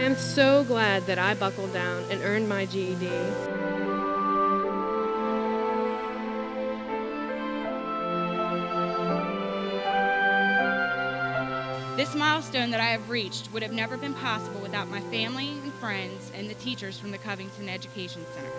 am so glad that I buckled down and earned my GED. This milestone that I have reached would have never been possible without my family and friends and the teachers from the Covington Education Center.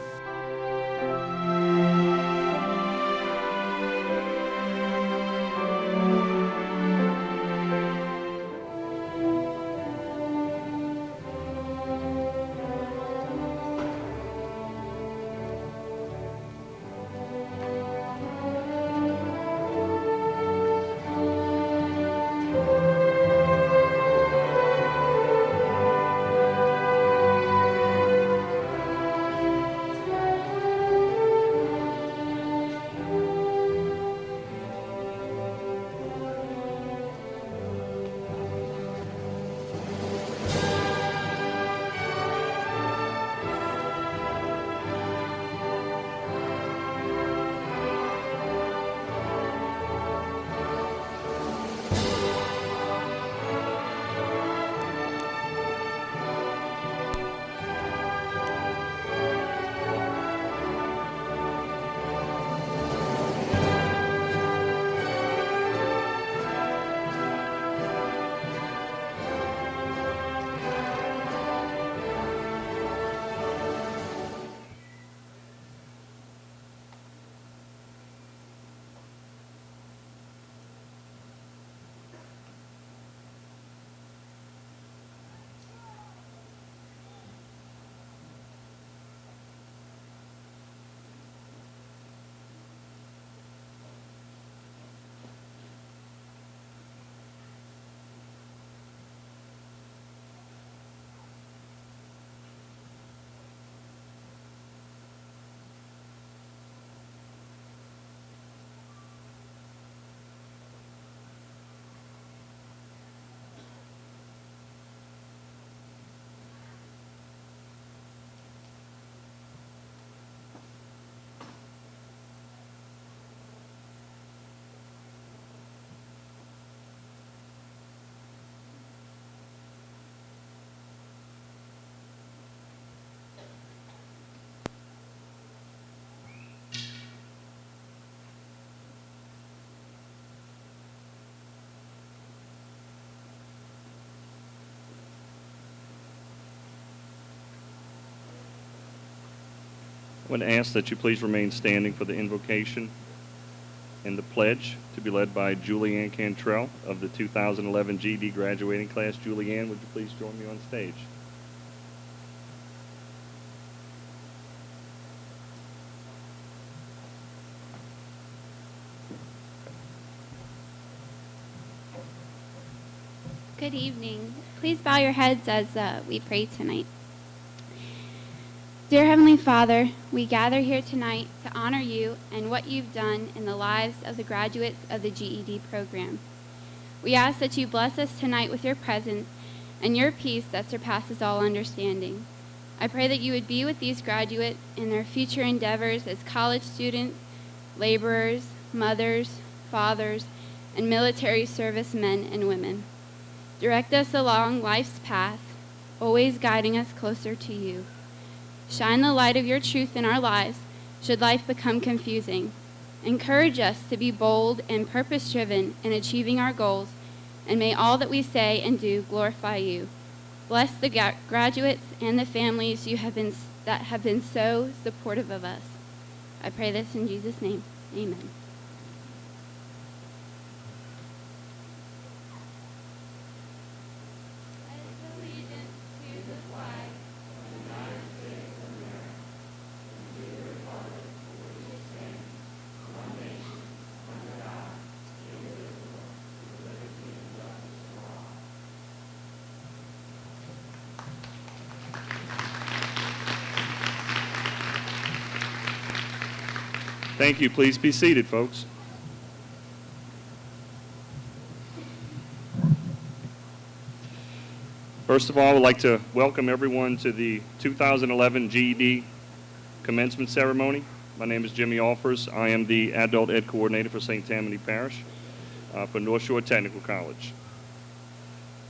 I would ask that you please remain standing for the invocation and the pledge to be led by Julianne Cantrell of the 2011 GED graduating class. Julianne, would you please join me on stage? Good evening. Please bow your heads as we pray tonight. Dear Heavenly Father, we gather here tonight to honor you and what you've done in the lives of the graduates of the GED program. We ask that you bless us tonight with your presence and your peace that surpasses all understanding. I pray that you would be with these graduates in their future endeavors as college students, laborers, mothers, fathers, and military service men and women. Direct us along life's path, always guiding us closer to you. Shine the light of your truth in our lives should life become confusing. Encourage us to be bold and purpose-driven in achieving our goals, and may all that we say and do glorify you. Bless the graduates and the families that have been so supportive of us. I pray this in Jesus' name. Amen. Thank you. Please be seated, folks. First of all, I'd like to welcome everyone to the 2011 GED commencement ceremony. My name is Jimmy Alfers. I am the Adult Ed Coordinator for St. Tammany Parish for North Shore Technical College.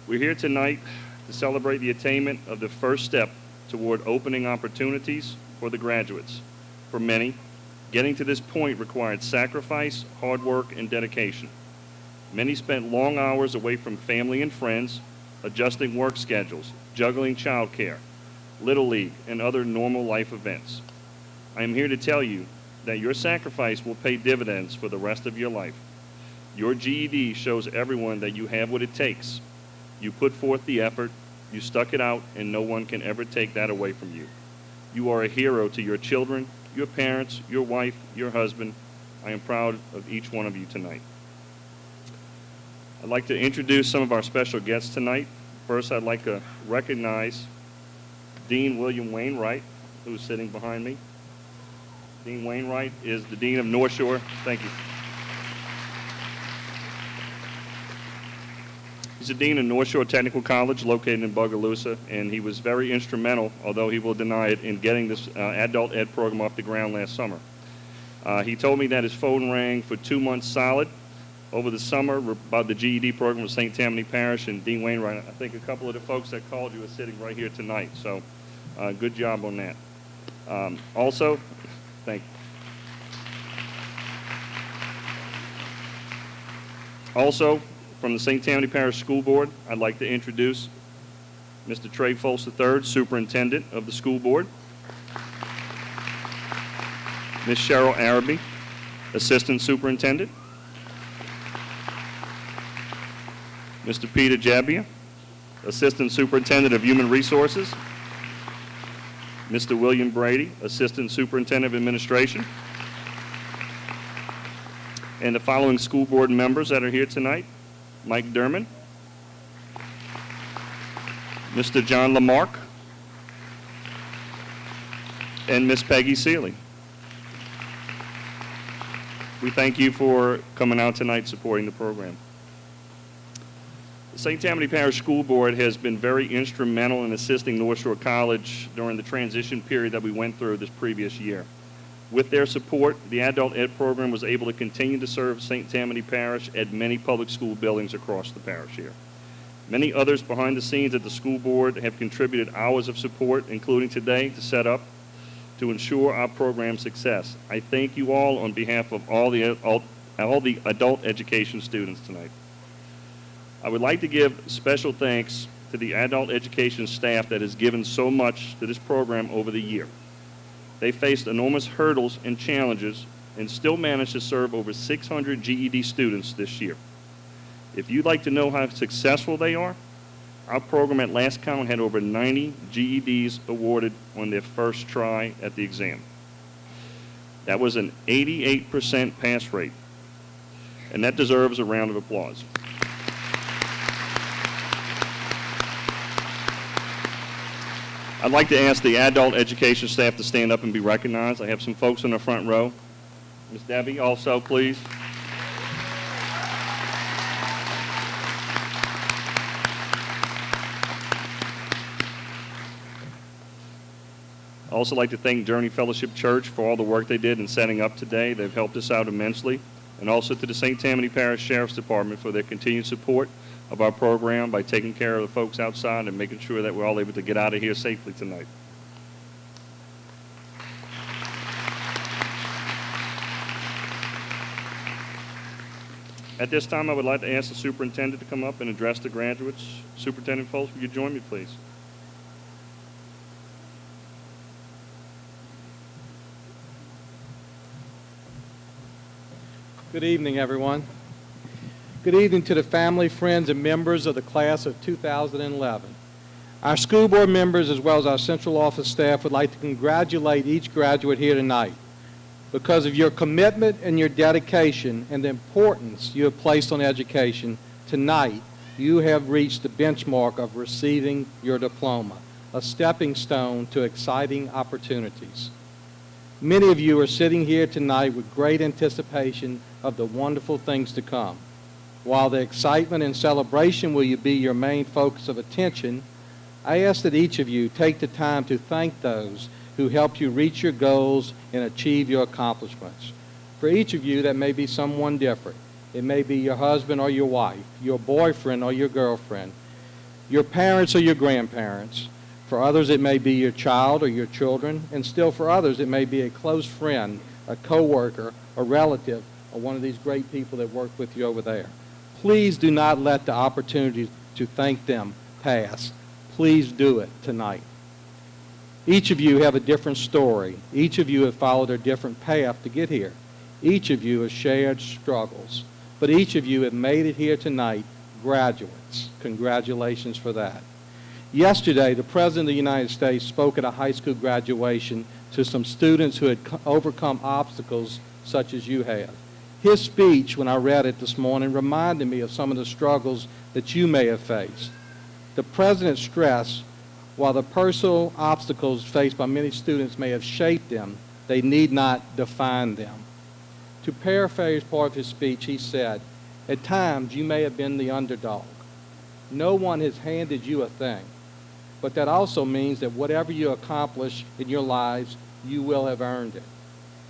We're here tonight to celebrate the attainment of the first step toward opening opportunities for the graduates. For many, getting to this point required sacrifice, hard work, and dedication. Many spent long hours away from family and friends, adjusting work schedules, juggling childcare, Little League, and other normal life events. I am here to tell you that your sacrifice will pay dividends for the rest of your life. Your GED shows everyone that you have what it takes. You put forth the effort, you stuck it out, and no one can ever take that away from you. You are a hero to your children, your parents, your wife, your husband. I am proud of each one of you tonight. I'd like to introduce some of our special guests tonight. First, I'd like to recognize Dean William Wainwright, who's sitting behind me. Dean Wainwright is the Dean of North Shore. Thank you. He's the Dean of North Shore Technical College, located in Bogalusa, and he was very instrumental, although he will deny it, in getting this adult ed program off the ground last summer. He told me that his phone rang for 2 months solid over the summer about the GED program with St. Tammany Parish, and Dean Wainwright, I think a couple of the folks that called you are sitting right here tonight, so good job on that. Also, thank you. Also, from the St. Tammany Parish School Board, I'd like to introduce Mr. Trey Folse III, Superintendent of the School Board. Ms. Cheryl Araby, Assistant Superintendent. Mr. Peter Jabbia, Assistant Superintendent of Human Resources. Mr. William Brady, Assistant Superintendent of Administration. And the following school board members that are here tonight: Mike Derman, Mr. John Lamarck, and Miss Peggy Seeley. We thank you for coming out tonight supporting the program. The St. Tammany Parish School Board has been very instrumental in assisting North Shore College during the transition period that we went through this previous year. With their support, the adult ed program was able to continue to serve St. Tammany Parish at many public school buildings across the parish here. Many others behind the scenes at the school board have contributed hours of support, including today, to set up to ensure our program's success. I thank you all on behalf of all the adult education students tonight. I would like to give special thanks to the adult education staff that has given so much to this program over the year. They faced enormous hurdles and challenges and still managed to serve over 600 GED students this year. If you'd like to know how successful they are, our program at last count had over 90 GEDs awarded on their first try at the exam. That was an 88% pass rate, and that deserves a round of applause. I'd like to ask the adult education staff to stand up and be recognized. I have some folks in the front row. Ms. Debbie, also, please. I'd also like to thank Journey Fellowship Church for all the work they did in setting up today. They've helped us out immensely. And also to the St. Tammany Parish Sheriff's Department for their continued support of our program by taking care of the folks outside and making sure that we're all able to get out of here safely tonight. At this time, I would like to ask the superintendent to come up and address the graduates. Superintendent Folse, would you join me, please? Good evening, everyone. Good evening to the family, friends, and members of the class of 2011. Our school board members, as well as our central office staff, would like to congratulate each graduate here tonight. Because of your commitment and your dedication and the importance you have placed on education, tonight you have reached the benchmark of receiving your diploma, a stepping stone to exciting opportunities. Many of you are sitting here tonight with great anticipation of the wonderful things to come. While the excitement and celebration will be your main focus of attention, I ask that each of you take the time to thank those who helped you reach your goals and achieve your accomplishments. For each of you, that may be someone different. It may be your husband or your wife, your boyfriend or your girlfriend. Your parents or your grandparents. For others, it may be your child or your children. And still for others, it may be a close friend, a coworker, a relative, or one of these great people that work with you over there. Please do not let the opportunity to thank them pass. Please do it tonight. Each of you have a different story. Each of you have followed a different path to get here. Each of you has shared struggles. But each of you have made it here tonight graduates. Congratulations for that. Yesterday, the President of the United States spoke at a high school graduation to some students who had overcome obstacles such as you have. His speech, when I read it this morning, reminded me of some of the struggles that you may have faced. The President stressed, while the personal obstacles faced by many students may have shaped them, they need not define them. To paraphrase part of his speech, he said, "At times you may have been the underdog. No one has handed you a thing, but that also means that whatever you accomplish in your lives, you will have earned it.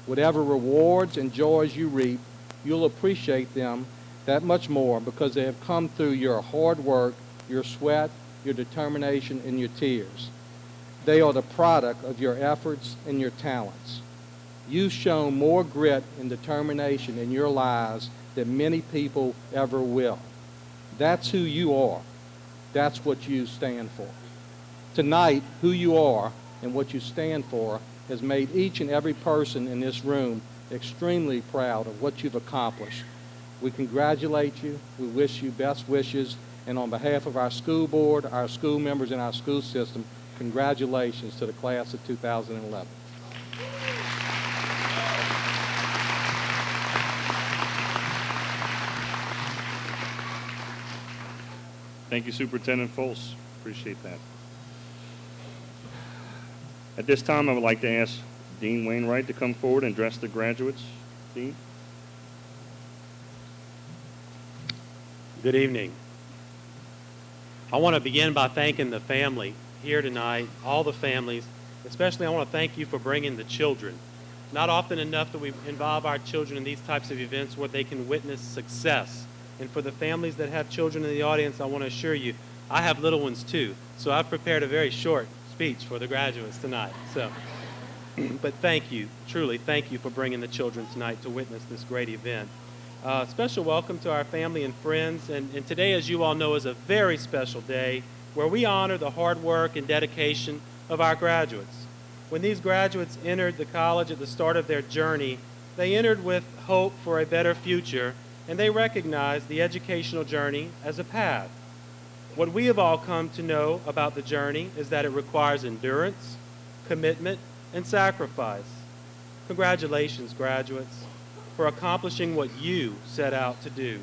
Whatever rewards and joys you reap, you'll appreciate them that much more because they have come through your hard work, your sweat, your determination, and your tears. They are the product of your efforts and your talents. You've shown more grit and determination in your lives than many people ever will. That's who you are. That's what you stand for. Tonight, who you are and what you stand for has made each and every person in this room extremely proud of what you've accomplished. We congratulate you. We wish you best wishes. And on behalf of our school board, our school members, and our school system, congratulations to the class of 2011. Thank you, Superintendent Folse. Appreciate that. At this time, I would like to ask Dean Wainwright to come forward and address the graduates. Dean? Good evening. I want to begin by thanking the family here tonight, all the families. Especially I want to thank you for bringing the children. Not often enough that we involve our children in these types of events where they can witness success. And for the families that have children in the audience, I want to assure you, I have little ones too. So I've prepared a very short speech for the graduates tonight. But thank you, truly thank you for bringing the children tonight to witness this great event. Special welcome to our family and friends. And today, as you all know, is a very special day where we honor the hard work and dedication of our graduates. When these graduates entered the college at the start of their journey, they entered with hope for a better future, and they recognized the educational journey as a path. What we have all come to know about the journey is that it requires endurance, commitment, and sacrifice. Congratulations, graduates, for accomplishing what you set out to do.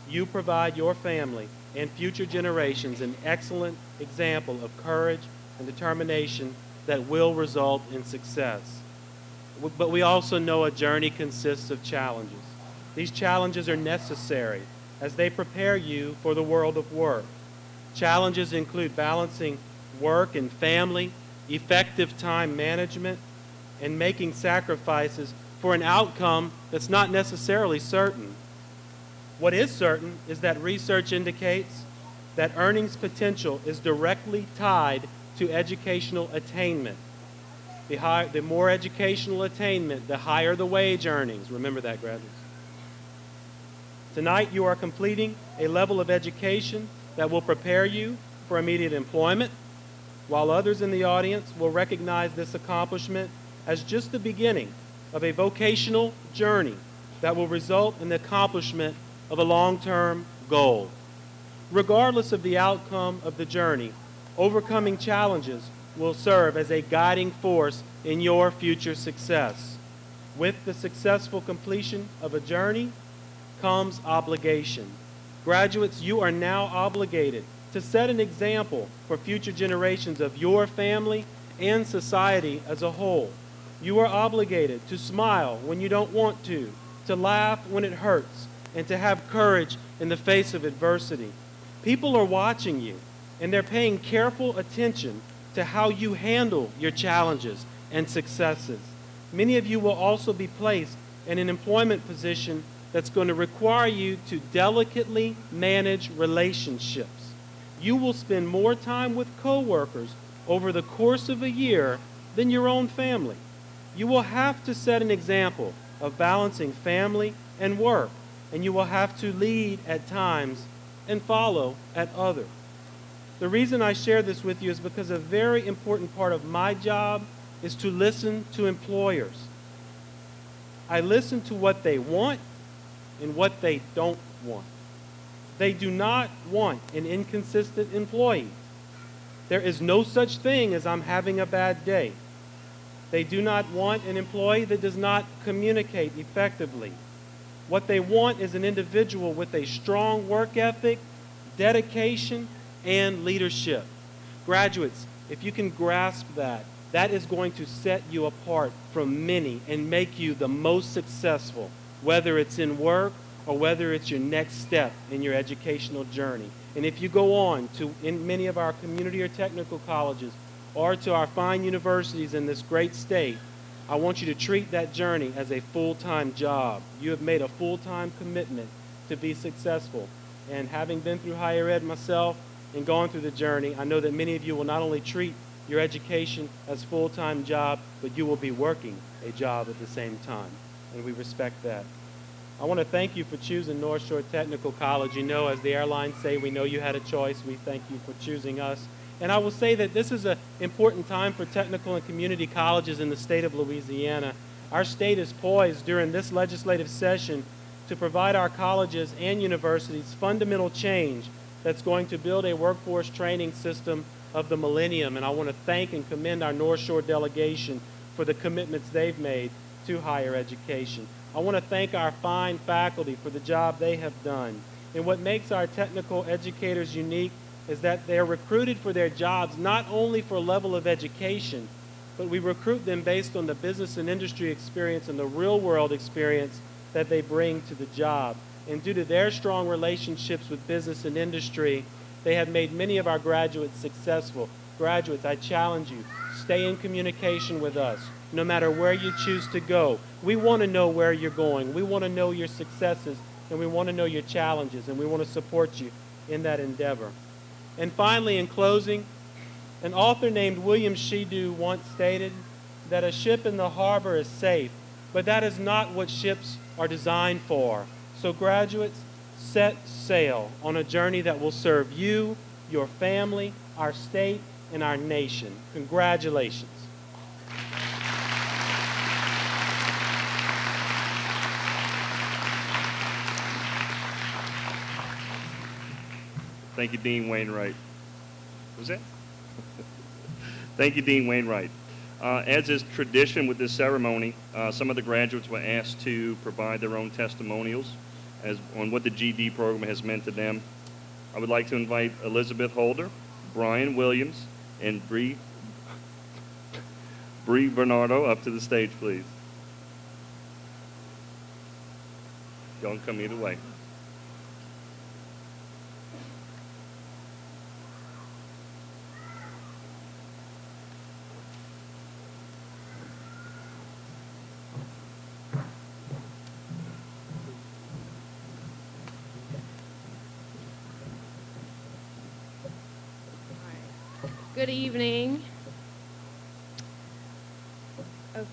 You provide your family and future generations an excellent example of courage and determination that will result in success. But we also know a journey consists of challenges. These challenges are necessary as they prepare you for the world of work. Challenges include balancing work and family, effective time management, and making sacrifices for an outcome that's not necessarily certain. What is certain is that research indicates that earnings potential is directly tied to educational attainment. The more educational attainment, the higher the wage earnings. Remember that, graduates. Tonight you are completing a level of education that will prepare you for immediate employment, while others in the audience will recognize this accomplishment as just the beginning of a vocational journey that will result in the accomplishment of a long-term goal. Regardless of the outcome of the journey, overcoming challenges will serve as a guiding force in your future success. With the successful completion of a journey comes obligation. Graduates, you are now obligated to set an example for future generations of your family and society as a whole. You are obligated to smile when you don't want to laugh when it hurts, and to have courage in the face of adversity. People are watching you, and they're paying careful attention to how you handle your challenges and successes. Many of you will also be placed in an employment position that's going to require you to delicately manage relationships. You will spend more time with coworkers over the course of a year than your own family. You will have to set an example of balancing family and work, and you will have to lead at times and follow at others. The reason I share this with you is because a very important part of my job is to listen to employers. I listen to what they want and what they don't want. They do not want an inconsistent employee. There is no such thing as I'm having a bad day. They do not want an employee that does not communicate effectively. What they want is an individual with a strong work ethic, dedication, and leadership. Graduates, if you can grasp that, that is going to set you apart from many and make you the most successful, whether it's in work or whether it's your next step in your educational journey. And if you go on to in many of our community or technical colleges or to our fine universities in this great state, I want you to treat that journey as a full-time job. You have made a full-time commitment to be successful. And having been through higher ed myself and gone through the journey, I know that many of you will not only treat your education as a full-time job, but you will be working a job at the same time. And we respect that. I want to thank you for choosing North Shore Technical College. You know, as the airlines say, we know you had a choice. We thank you for choosing us. And I will say that this is an important time for technical and community colleges in the state of Louisiana. Our state is poised during this legislative session to provide our colleges and universities fundamental change that's going to build a workforce training system of the millennium. And I want to thank and commend our North Shore delegation for the commitments they've made to higher education. I want to thank our fine faculty for the job they have done. And what makes our technical educators unique is that they're recruited for their jobs not only for a level of education, but we recruit them based on the business and industry experience and the real world experience that they bring to the job. And due to their strong relationships with business and industry, they have made many of our graduates successful. Graduates, I challenge you, stay in communication with us, no matter where you choose to go. We want to know where you're going. We want to know your successes, and we want to know your challenges, and we want to support you in that endeavor. And finally, in closing, an author named William Shedue once stated that a ship in the harbor is safe, but that is not what ships are designed for. So graduates, set sail on a journey that will serve you, your family, our state, and our nation. Congratulations. Thank you, Dean Wainwright. Was that? Thank you, Dean Wainwright. As is tradition with this ceremony, some of the graduates were asked to provide their own testimonials on what the GED program has meant to them. I would like to invite Elizabeth Holder, Brian Williams, and Bree Bernardo up to the stage, please. Y'all can come either way. Good evening. Okay.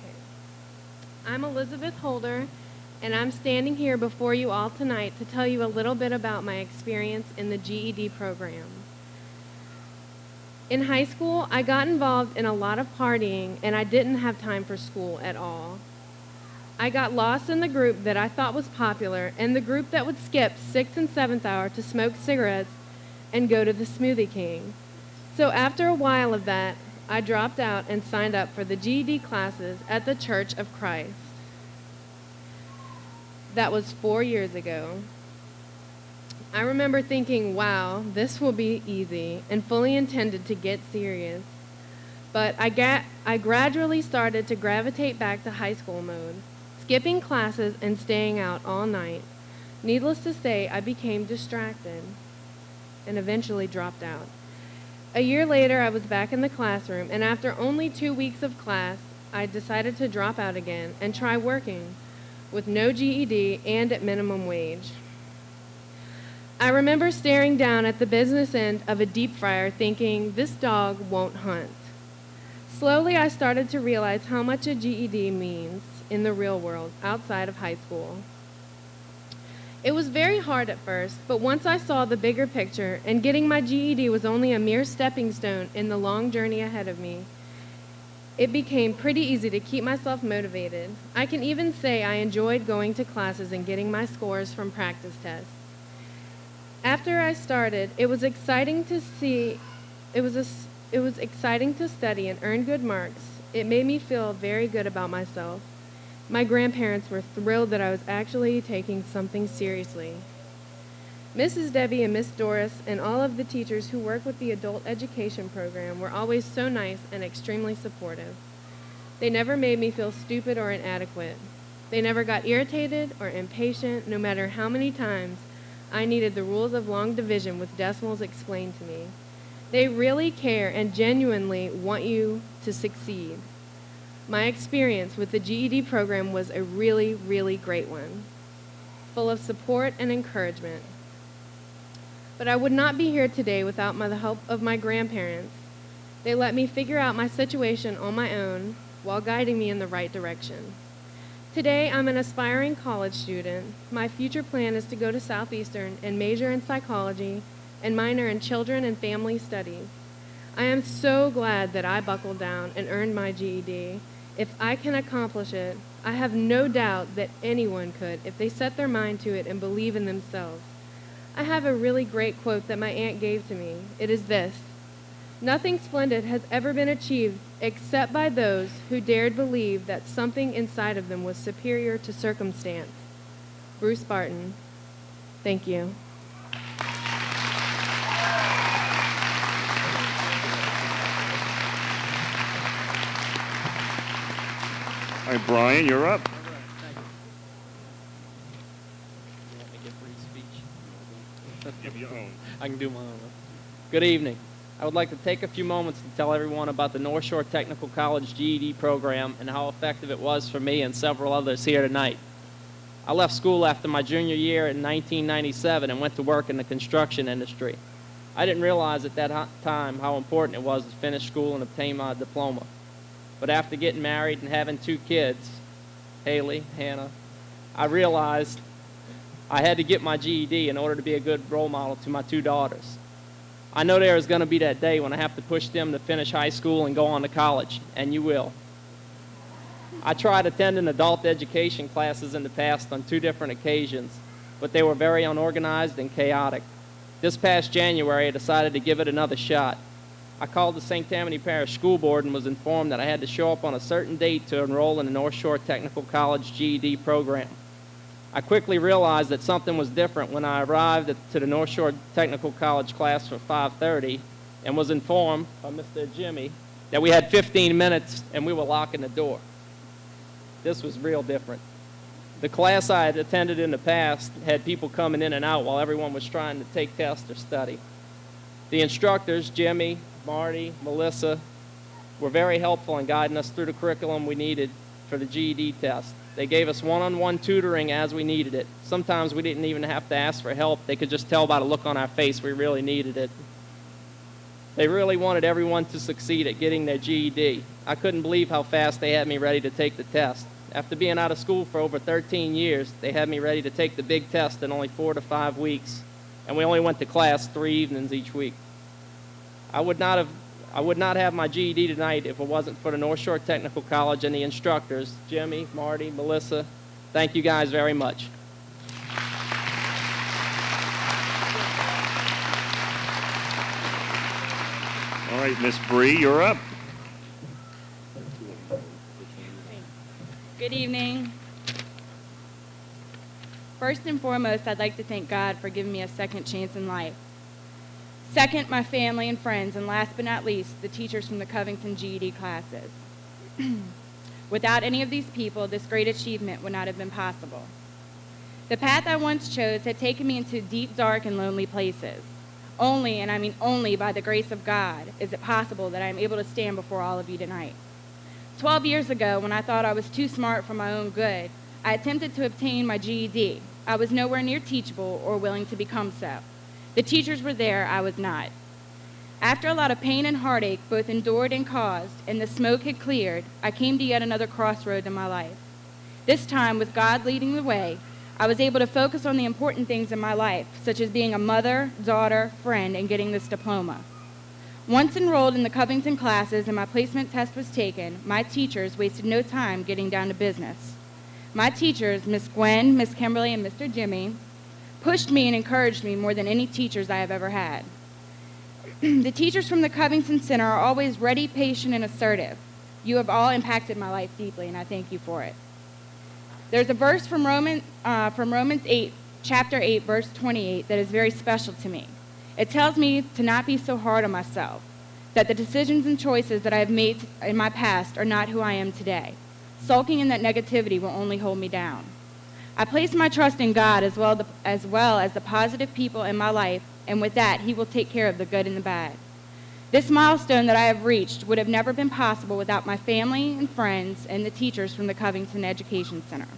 I'm Elizabeth Holder, and I'm standing here before you all tonight to tell you a little bit about my experience in the GED program. In high school, I got involved in a lot of partying, and I didn't have time for school at all. I got lost in the group that I thought was popular and the group that would skip 6th and 7th hour to smoke cigarettes and go to the Smoothie King. So after a while of that, I dropped out and signed up for the GED classes at the Church of Christ. That was 4 years ago. I remember thinking, wow, this will be easy, and fully intended to get serious. But I gradually started to gravitate back to high school mode, skipping classes and staying out all night. Needless to say, I became distracted and eventually dropped out. A year later, I was back in the classroom, and after only 2 weeks of class, I decided to drop out again and try working with no GED and at minimum wage. I remember staring down at the business end of a deep fryer thinking, this dog won't hunt. Slowly, I started to realize how much a GED means in the real world outside of high school. It was very hard at first, but once I saw the bigger picture and getting my GED was only a mere stepping stone in the long journey ahead of me, it became pretty easy to keep myself motivated. I can even say I enjoyed going to classes and getting my scores from practice tests. After I started, it was exciting to study and earn good marks. It made me feel very good about myself. My grandparents were thrilled that I was actually taking something seriously. Mrs. Debbie and Miss Doris and all of the teachers who work with the adult education program were always so nice and extremely supportive. They never made me feel stupid or inadequate. They never got irritated or impatient, no matter how many times I needed the rules of long division with decimals explained to me. They really care and genuinely want you to succeed. My experience with the GED program was a really, really great one, full of support and encouragement. But I would not be here today without the help of my grandparents. They let me figure out my situation on my own while guiding me in the right direction. Today, I'm an aspiring college student. My future plan is to go to Southeastern and major in psychology and minor in children and family studies. I am so glad that I buckled down and earned my GED. If I can accomplish it, I have no doubt that anyone could if they set their mind to it and believe in themselves. I have a really great quote that my aunt gave to me. It is this: "Nothing splendid has ever been achieved except by those who dared believe that something inside of them was superior to circumstance." Bruce Barton. Thank you. All right, Brian, you're up. Give your own. I can do my own. Good evening. I would like to take a few moments to tell everyone about the North Shore Technical College GED program and how effective it was for me and several others here tonight. I left school after my junior year in 1997 and went to work in the construction industry. I didn't realize at that time how important it was to finish school and obtain my diploma. But after getting married and having 2 kids, Haley, Hannah, I realized I had to get my GED in order to be a good role model to my 2 daughters. I know there is going to be that day when I have to push them to finish high school and go on to college, and you will. I tried attending adult education classes in the past on 2 different occasions, but they were very unorganized and chaotic. This past January, I decided to give it another shot. I called the St. Tammany Parish School Board and was informed that I had to show up on a certain date to enroll in the North Shore Technical College GED program. I quickly realized that something was different when I arrived to the North Shore Technical College class for 5:30 and was informed by Mr. Jimmy that we had 15 minutes and we were locking the door. This was real different. The class I had attended in the past had people coming in and out while everyone was trying to take tests or study. The instructors, Jimmy, Marty, Melissa, were very helpful in guiding us through the curriculum we needed for the GED test. They gave us one-on-one tutoring as we needed it. Sometimes we didn't even have to ask for help. They could just tell by the look on our face we really needed it. They really wanted everyone to succeed at getting their GED. I couldn't believe how fast they had me ready to take the test. After being out of school for over 13 years, they had me ready to take the big test in only 4 to 5 weeks, and we only went to class 3 evenings each week. I would not have my GED tonight if it wasn't for the North Shore Technical College and the instructors, Jimmy, Marty, Melissa. Thank you guys very much. All right, Miss Bree, you're up. Good evening. First and foremost, I'd like to thank God for giving me a second chance in life. Second, my family and friends, and last but not least, the teachers from the Covington GED classes. Without any of these people, this great achievement would not have been possible. The path I once chose had taken me into deep, dark, and lonely places. Only, and I mean only by the grace of God, is it possible that I am able to stand before all of you tonight. 12 years ago, when I thought I was too smart for my own good, I attempted to obtain my GED. I was nowhere near teachable or willing to become so. The teachers were there, I was not. After a lot of pain and heartache, both endured and caused, and the smoke had cleared, I came to yet another crossroad in my life. This time, with God leading the way, I was able to focus on the important things in my life, such as being a mother, daughter, friend, and getting this diploma. Once enrolled in the Covington classes and my placement test was taken, my teachers wasted no time getting down to business. My teachers, Miss Gwen, Miss Kimberly, and Mr. Jimmy, pushed me and encouraged me more than any teachers I have ever had. The teachers from the Covington Center are always ready, patient, and assertive. You have all impacted my life deeply, and I thank you for it. There's a verse from Romans 8, chapter 8, verse 28, that is very special to me. It tells me to not be so hard on myself, that the decisions and choices that I have made in my past are not who I am today. Sulking in that negativity will only hold me down. I place my trust in God as well as the positive people in my life, and with that, He will take care of the good and the bad. This milestone that I have reached would have never been possible without my family and friends and the teachers from the Covington Education Center,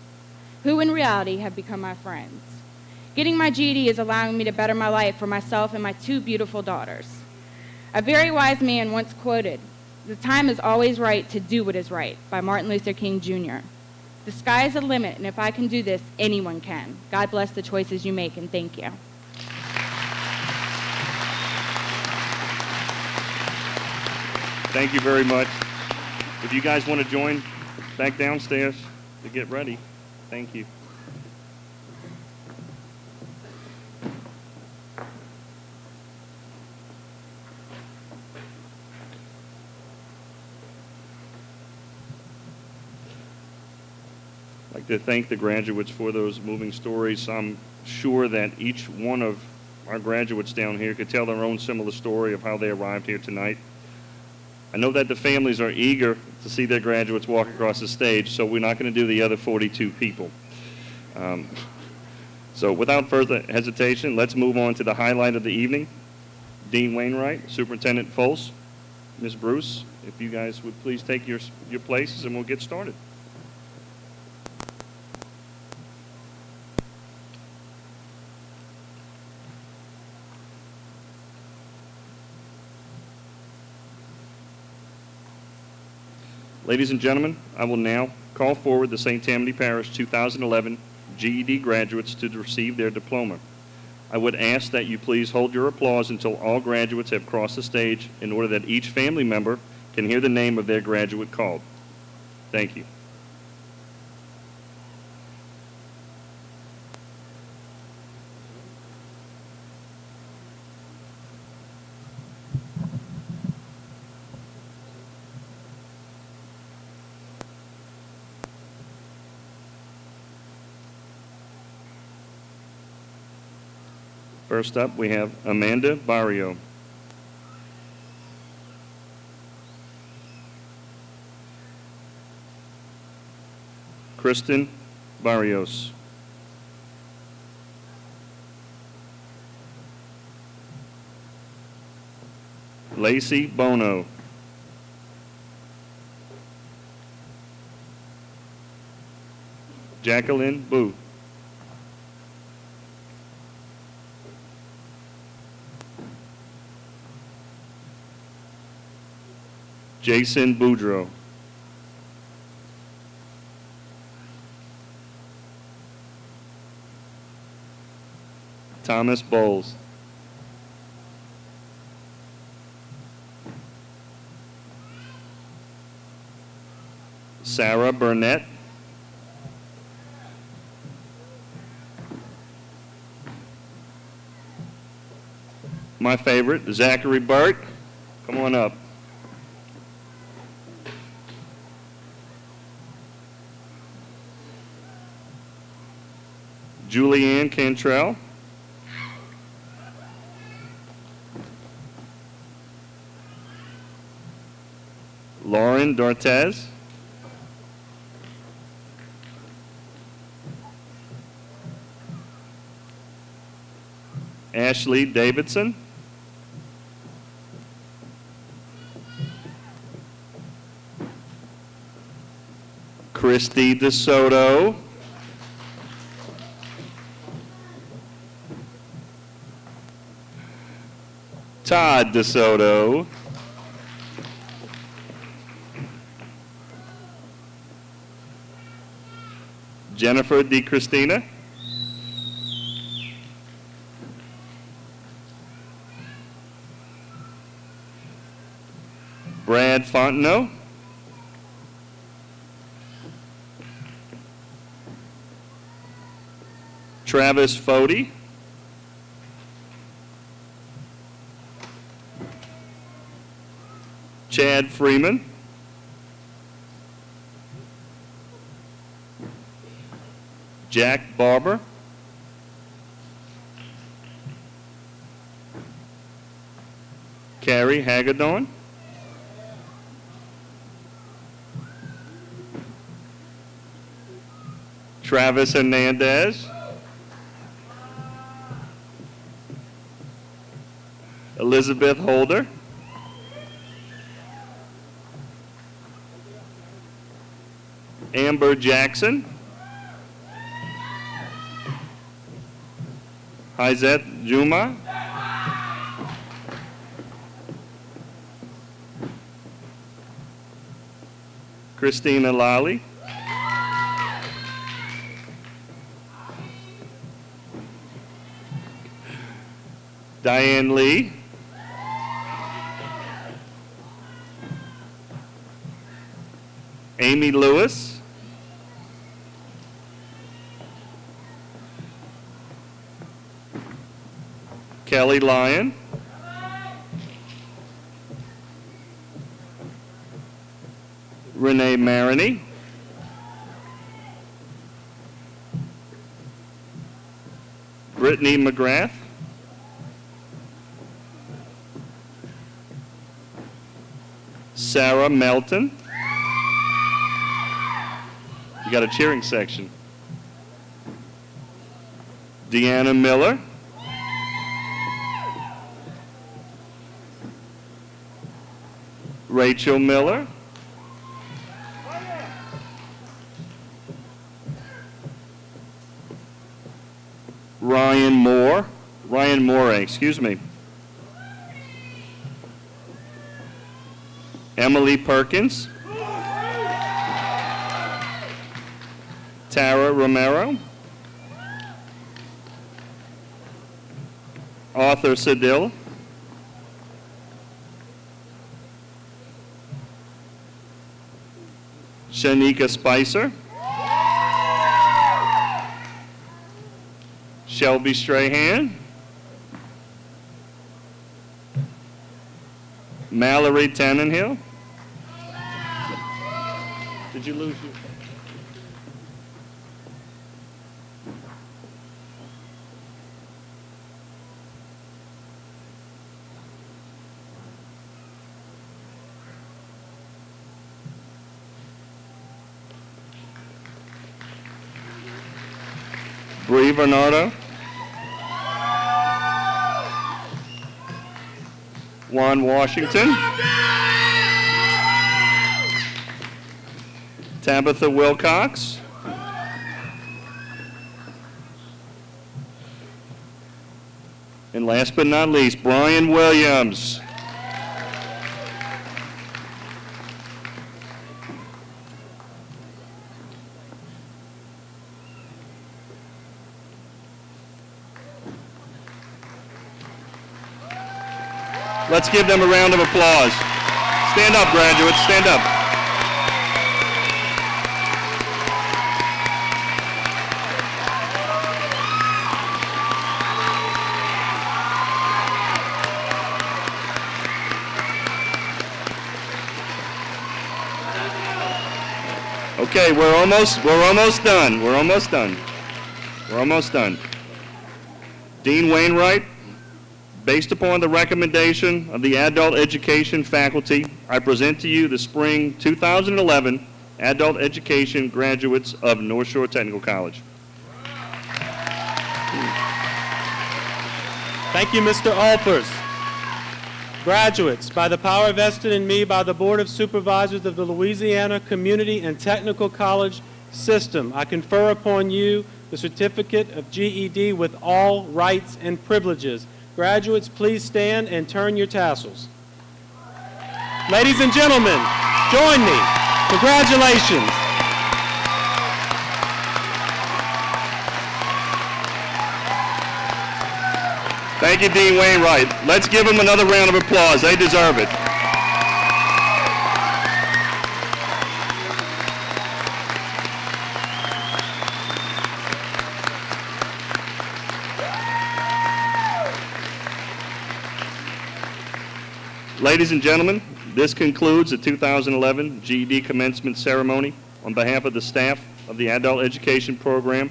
who in reality have become my friends. Getting my GED is allowing me to better my life for myself and my two beautiful daughters. A very wise man once quoted, "The time is always right to do what is right," by Martin Luther King Jr. The sky is the limit, and if I can do this, anyone can. God bless the choices you make, and thank you. Thank you very much. If you guys want to join back downstairs to get ready, thank you. I'd like to thank the graduates for those moving stories. I'm sure that each one of our graduates down here could tell their own similar story of how they arrived here tonight. I know that the families are eager to see their graduates walk across the stage, so we're not going to do the other 42 people. So without further hesitation, let's move on to the highlight of the evening. Dean Wainwright, Superintendent Folse, Ms. Bruce, if you guys would please take your places and we'll get started. Ladies and gentlemen, I will now call forward the St. Tammany Parish 2011 GED graduates to receive their diploma. I would ask that you please hold your applause until all graduates have crossed the stage in order that each family member can hear the name of their graduate called. Thank you. First up, we have Amanda Barrio. Kristen Barrios. Lacey Bono. Jacqueline Booth. Jason Boudreau. Thomas Bowles. Sarah Burnett. My favorite, Zachary Burt. Come on up. Julianne Cantrell. Lauren Dortez. Ashley Davidson. Christy DeSoto. Todd DeSoto. Jennifer DeChristina. Brad Fontenot. Travis Fody. Chad Freeman. Jack Barber. Carrie Hagedorn. Travis Hernandez. Elizabeth Holder. Amber Jackson. Haizet Juma. Christina Lally. Diane Lee. Amy Lewis. Kelly Lyon. Renee Maroney. Brittany McGrath. Sarah Melton. You got a cheering section. Deanna Miller. Rachel Miller. Ryan Moore, excuse me. Emily Perkins. Tara Romero. Arthur Sedil. Shanika Spicer. Shelby Strahan. Mallory Tannenhill. Did you lose your... Bree Bernardo. Juan Washington. Tabitha Wilcox. And last but not least, Brian Williams. Let's give them a round of applause. Stand up, graduates, stand up. Okay, we're almost done. We're almost done. We're almost done. Dean Wainwright, based upon the recommendation of the adult education faculty, I present to you the spring 2011 adult education graduates of North Shore Technical College. Thank you, Mr. Alpers. Graduates, by the power vested in me by the Board of Supervisors of the Louisiana Community and Technical College System, I confer upon you the certificate of GED with all rights and privileges. Graduates, please stand and turn your tassels. Ladies and gentlemen, join me. Congratulations. Thank you, Dean Wainwright. Let's give them another round of applause. They deserve it. Ladies and gentlemen, this concludes the 2011 GED commencement ceremony. On behalf of the staff of the Adult Education Program,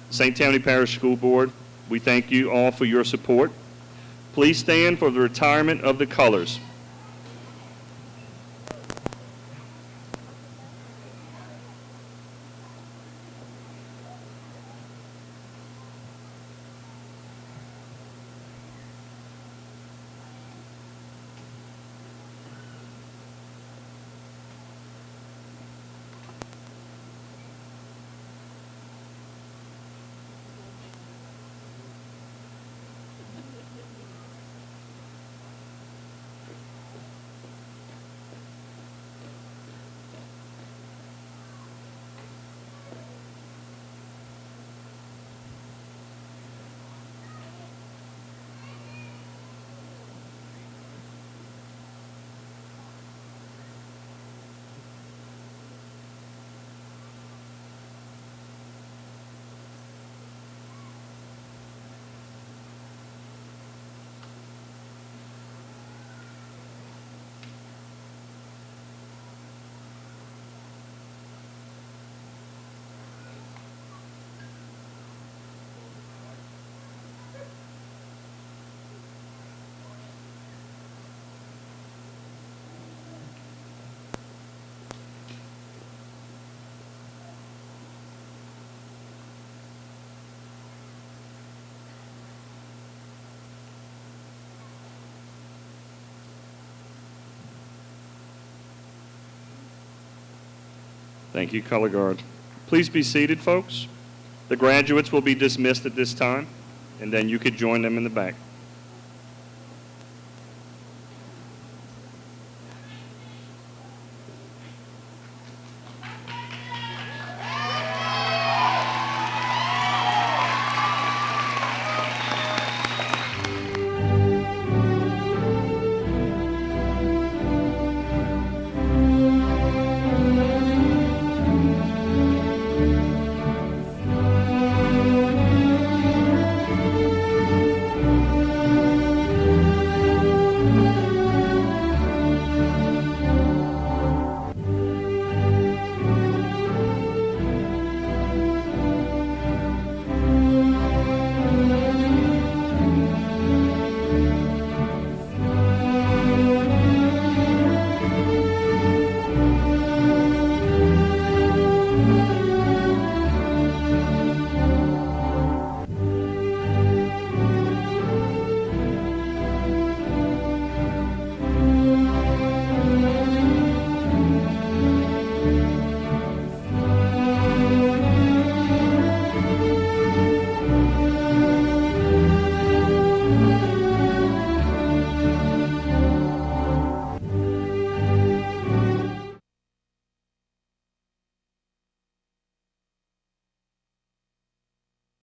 St. Tammany Parish School Board, we thank you all for your support. Please stand for the retirement of the colors. Thank you, Color Guard. Please be seated, folks. The graduates will be dismissed at this time, and then you could join them in the back.